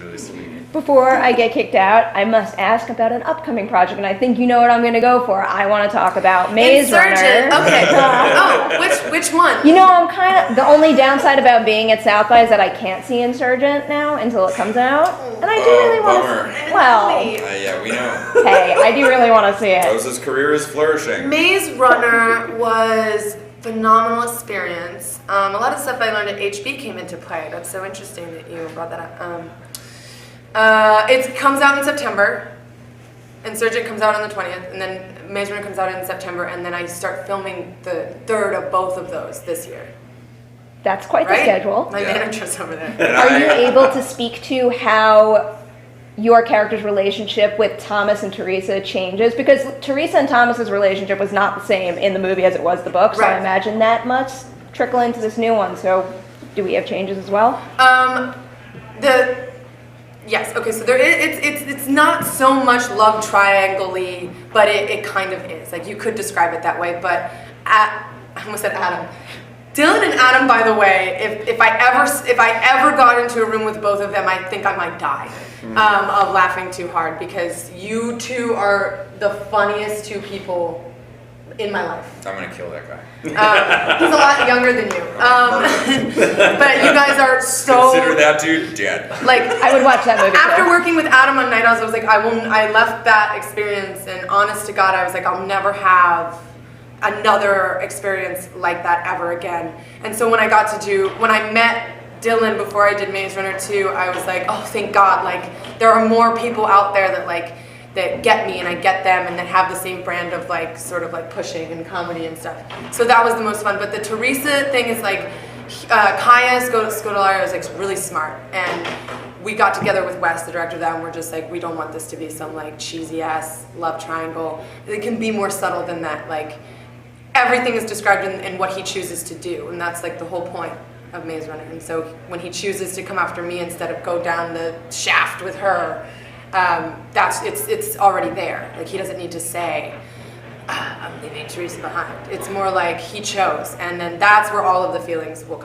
really sweet. Before I get kicked out, I must ask about an upcoming project, and I think you know what I'm going to go for. I want to talk about Maze Insurgent. Runner. Okay. Oh, which one? You know, I'm kind of, the only downside about being at South by is that I can't see Insurgent now until it comes out. And I do really want to, well, yeah, we know. hey, I do really want to see it. Rosa's career is flourishing. Maze Runner was phenomenal experience. A lot of stuff I learned at HB came into play. That's so interesting that you brought that up. It comes out in September. Insurgent comes out on the 20th, and then Maze Runner comes out in September, and then I start filming the third of both of those this year. That's quite the schedule. My manager's over there. Are you able to speak to how your character's relationship with Thomas and Teresa changes? Because Teresa and Thomas's relationship was not the same in the movie as it was the book, so I imagine that must trickle into this new one. So do we have changes as well? Yes, okay, so it's not so much love triangle-y, but it kind of is. Like, you could describe it that way, but I almost said Adam. Dylan and Adam, by the way, if I ever got into a room with both of them, I think I might die of laughing too hard, because you two are the funniest two people in my life. I'm gonna kill that guy. He's a lot younger than you, but you guys are so. Consider that dude dead. Like, I would watch that movie. After working with Adam on Night Owls, I was like, I left that experience, and honest to God, I was like, I'll never have another experience like that ever again. And so when I met Dylan before I did Maze Runner 2, I was like, oh, thank God, like, there are more people out there that get me and I get them and that have the same brand of like sort of like pushing and comedy and stuff. So that was the most fun. But the Teresa thing is like, Kaya Scodelario is like really smart, and we got together with Wes, the director of that, and we're just like, we don't want this to be some like cheesy ass love triangle. It can be more subtle than that. Like, everything is described in what he chooses to do, and that's like the whole point of Maze Runner. And so when he chooses to come after me instead of go down the shaft with her, it's already there. Like, he doesn't need to say, I'm leaving Teresa behind. It's more like he chose, and then that's where all of the feelings will come.